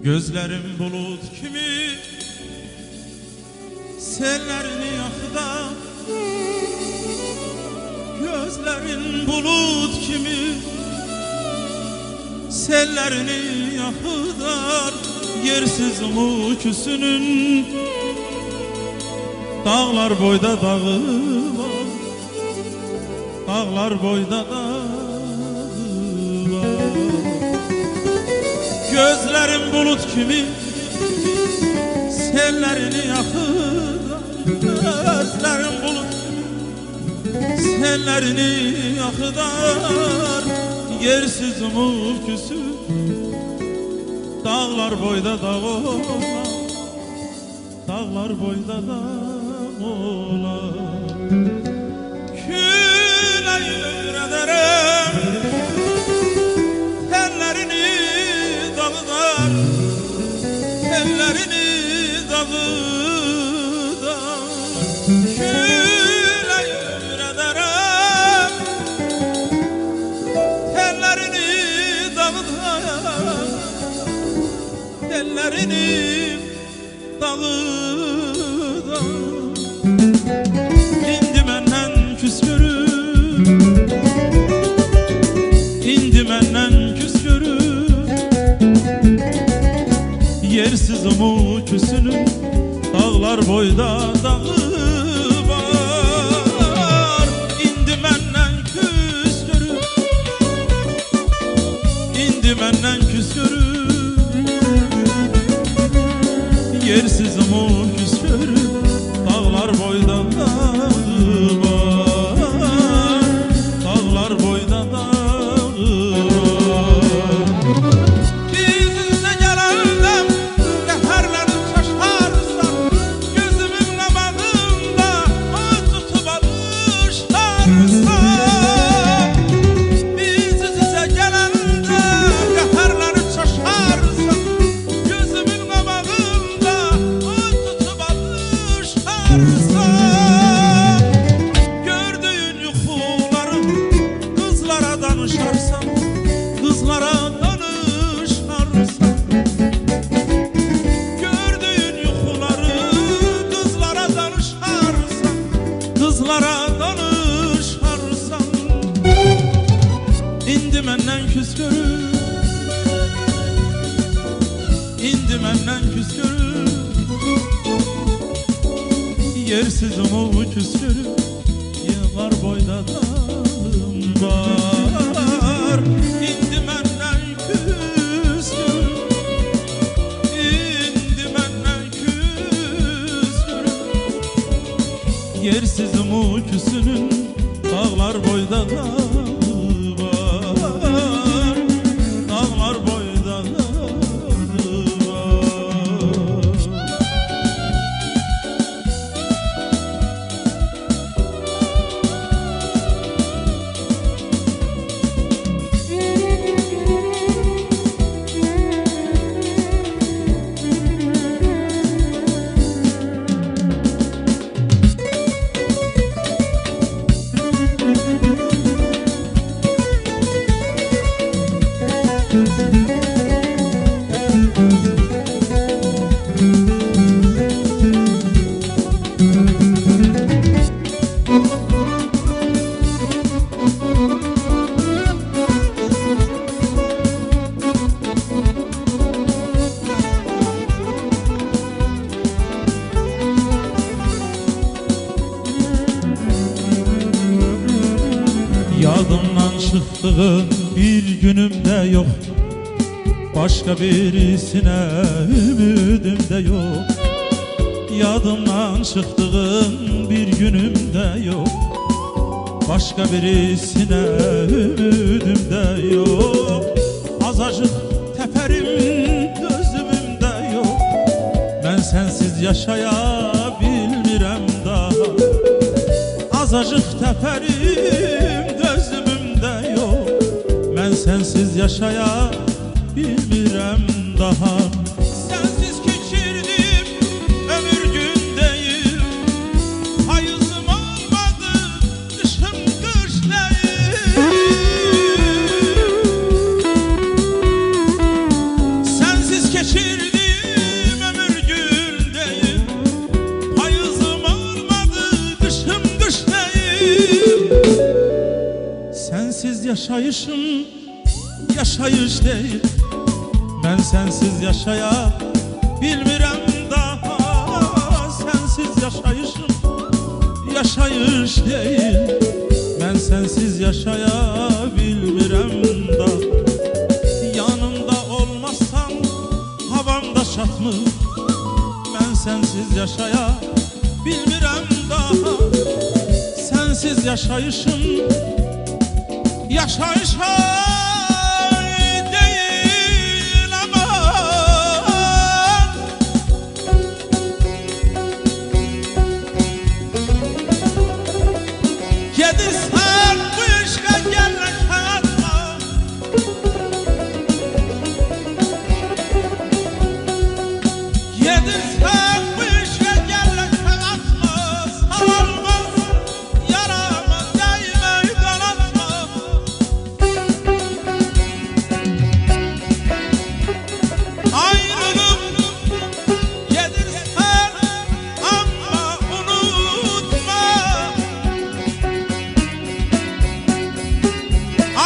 Gözlerim bulut kimi sellerini yakıda. Gözlerin bulut kimi sellerini yakıdar. Yersiz müküsünün dağlar boyda dağı var, dağlar boyda dağı var. Gözlerim bulut kimi sellerini yakıdar. Gözlerim bulut sellerini yakıdar. Yersiz mülküsü dağlar boyda dağ olar, dağlar boyda dağ olar. Küley öğrederim tellerini dağıdar, tellerini dağıdar. Küley öğrederim tellerini dağıdar, tellerini dağıdar. İndi menden küskürüp, indi menden küskürüp. Yersiz müküsünün dağlar boyda dağı var. İndi menden küskürüp, indi menden küskürüp. Yersiz müküsünün dağlar boyda dağı var, dağlar boyda dağı var. Bizimse gelelim qəhərlərim şaşarsan, gözümün qabağında oy tutub alışlarsan. Bizimse gelelim qəhərlərim şaşarsan, gözümün qabağında oy tutub alışlarsan. Gördüğün yuxularım kızlara danışarsan, kızlara danışarsan. Gördüğün yuxuları kızlara danışarsan, kızlara danışarsan. İndi məndən küskürüp, indi məndən küskürüp. Yersiz müküsünün yıllar boyda dağım var. İndi məndən küskürüp, indi məndən küskürüp. Yersiz müküsünün dağlar boyda dağı var, dağlar boyda dağı var. Yadımdan çıktığı bir günümde yok, başka birisine ümidim de yok. Yadımdan çıktığın bir günümde yok, başka birisine ümidim de yok. Azacık teperim gözümümde yok, ben sensiz yaşayabilmirem daha. Azacık teperim gözümümde yok, ben sensiz yaşayabilmirem daha. Sensiz geçirdim ömür gün değil, hayızım olmadı kışım kış değil. Sensiz geçirdim yaşayışım yaşayış değil. Ben sensiz yaşaya bilmirəm daha. Sensiz yaşayışım yaşayış değil. Ben sensiz yaşaya bilmirəm daha. Yanımda olmazsan havamda çatmır. Ben sensiz yaşaya bilmirəm daha. Sensiz yaşayışım yaşayış değil ama gedirsen bu işe gelirken atma. Gedirsen bu işe gelirken atma. Sarılmaz yarama değme kanatma. Ayrılıp gedirsen ama unutma.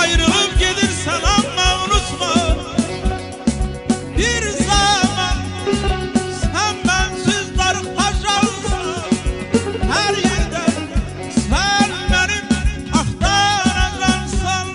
Ayrılıp gedirsen ama unutma. Bir zaman sen bensiz darıkacaksan her yerde sen benim aktaracaksan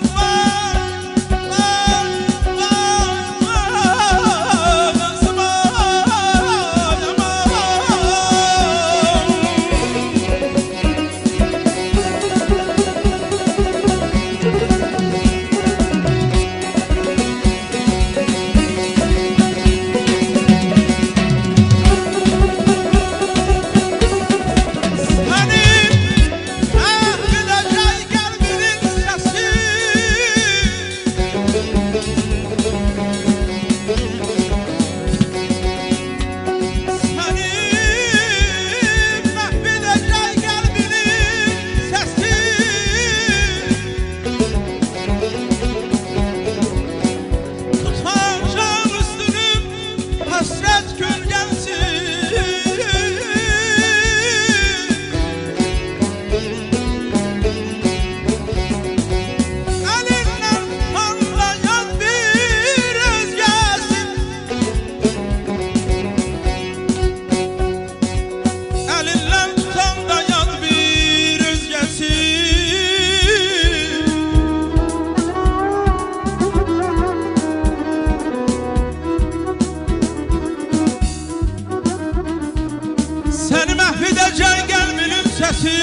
seni mahvedecek kalbinin sesi.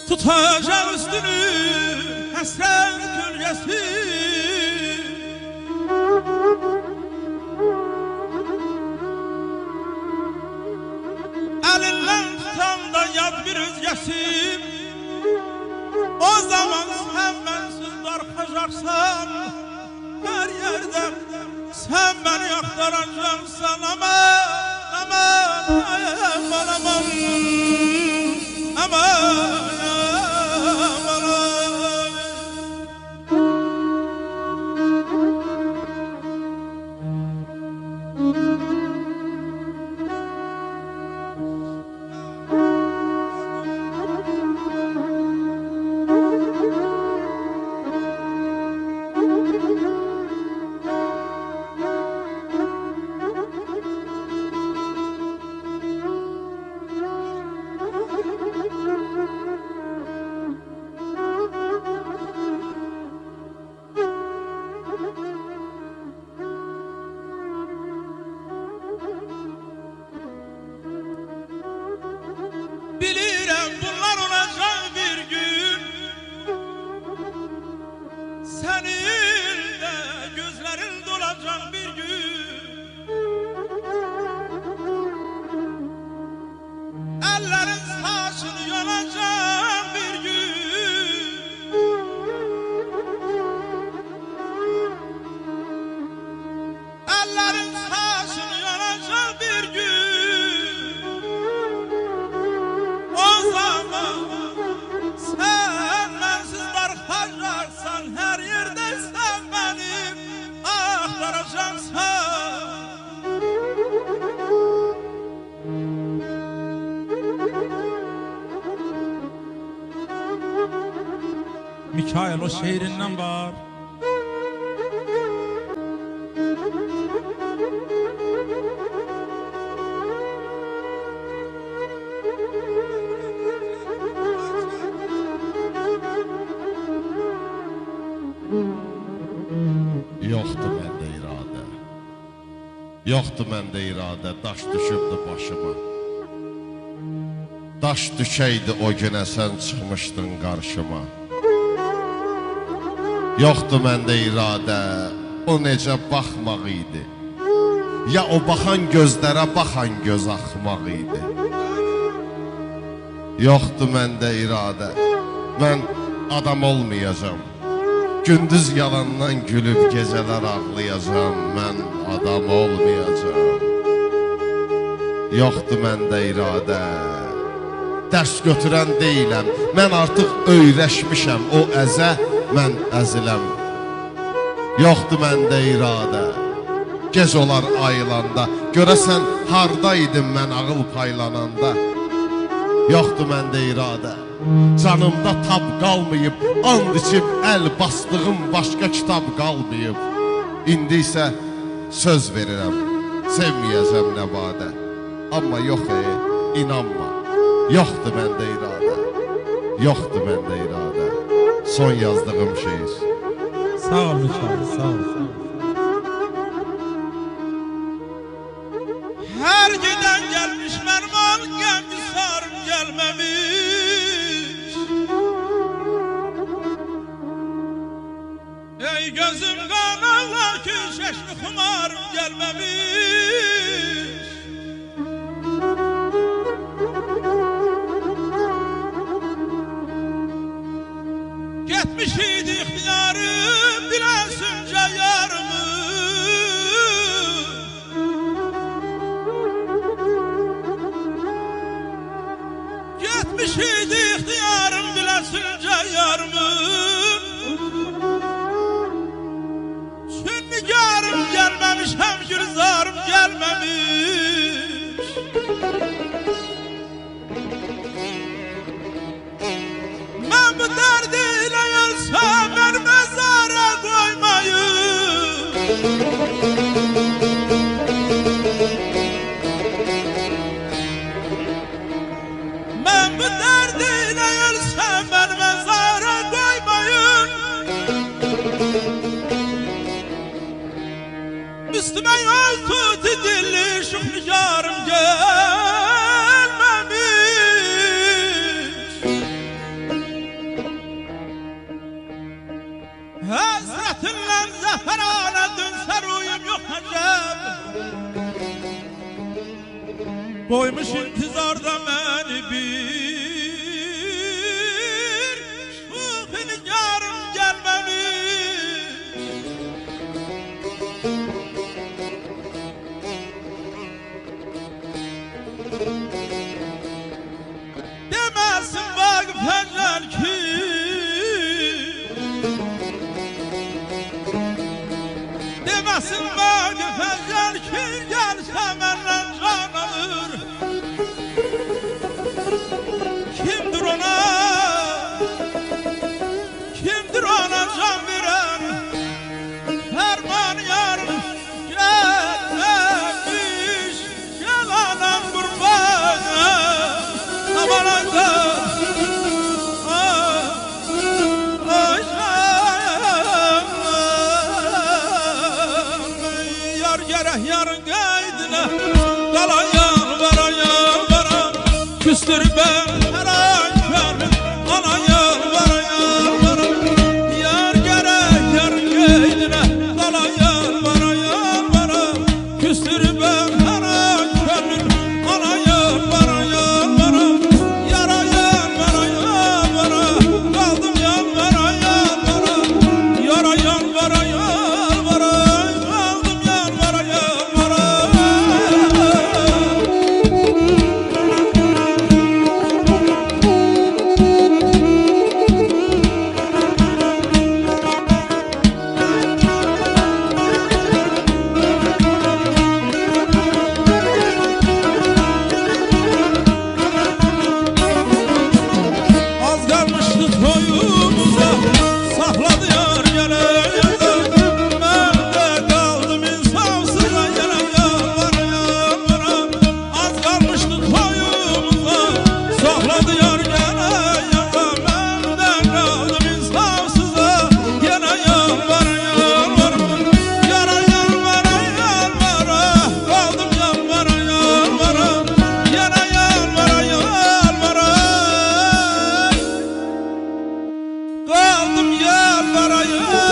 Tutacak üstünü hasret gölgesi. Elinden tutan da yad bir özgesi. O zaman sen bensiz darıkacaksan her yerde sen beni yaktaracaksın. Aman aman aman aman aman. Bilirəm bunlar olacaq bir gün. Senin de gözlerin dolacaq bir gün. Ellerin saçını yolacaq bir gün. Ellerin saçını yolacaq bir gün. O zaman sen bensiz darıkacaksan her yerde sen Mikail o şehrinden var. Yoxdur məndə iradə. Yoxdur məndə iradə. Daş düşübdü başıma. Daş düşəydi o günə sən çıxmışdın qarşıma. Yoxdur məndə iradə. O necə baxmaq idi. Ya o baxan gözlərə baxan göz axmaq idi. Yoxdur məndə iradə. Mən adam olmayacağım. Gündüz yalandan gülüb gecələr ağlayacağım. Mən adam olmayacağım. Yoxdur məndə iradə. Dərs götürən deyiləm. Mən artıq öyrəşmişəm. O əzə, mən əziləm. Yoxdur məndə iradə. Gec olar ayılanda. Görəsən hardaydım mən ağıl paylananda. Yoxdur məndə iradə. Canımda tab qalmayıb, and içib əl bastığım başqa kitab qalmayıb. İndi isə söz verirəm, sevməyəcəm nəbadə. Amma yox inanma, yoxdur məndə iradə. Yoxdur məndə iradə. Son yazdığım şeir. Sağ ol Mikail, sağ ol. Her giden gelmiş merman, kendi sarım gelmemiş. Ey gözüm kanala ki şeşli kumarım gelmemiş. Gitmiş idi ihtiyarım bilesince yarımı. Gitmiş idi ihtiyarım bilesince yarımı. Sünnigarım gelmemiş hem gülzarım gelmemiş. Ben bu derdiyle ölsem beni mezara koymayın. Ben bu derdiyle ölsem beni mezara koymayın. Üstüme yol tut dilli şükrükarım gelmemiş. Hazretinle zaferane dönse ruyum yok acem. Koymuş intizarda beni bir şükrükarım gelmemiş. Demesin Vakıf Ecel ki Demesin Vakıf Ecel ki gelse benden can alır. Kimdir ona Kimdir ona can veren Ferman yarım gelmemiş. Gel anam kurbanı Amananda yar gerek yarın gaydına Kalan yalvara küstür ben her an körüm. Ana yalvara yar gerek yarın gaydına Kalan yalvara küstür ben her an körüm. Ana yalvara yara yalvara kaldım yalvara yara yalvara kaldım yalvara Qaldım yalvarayım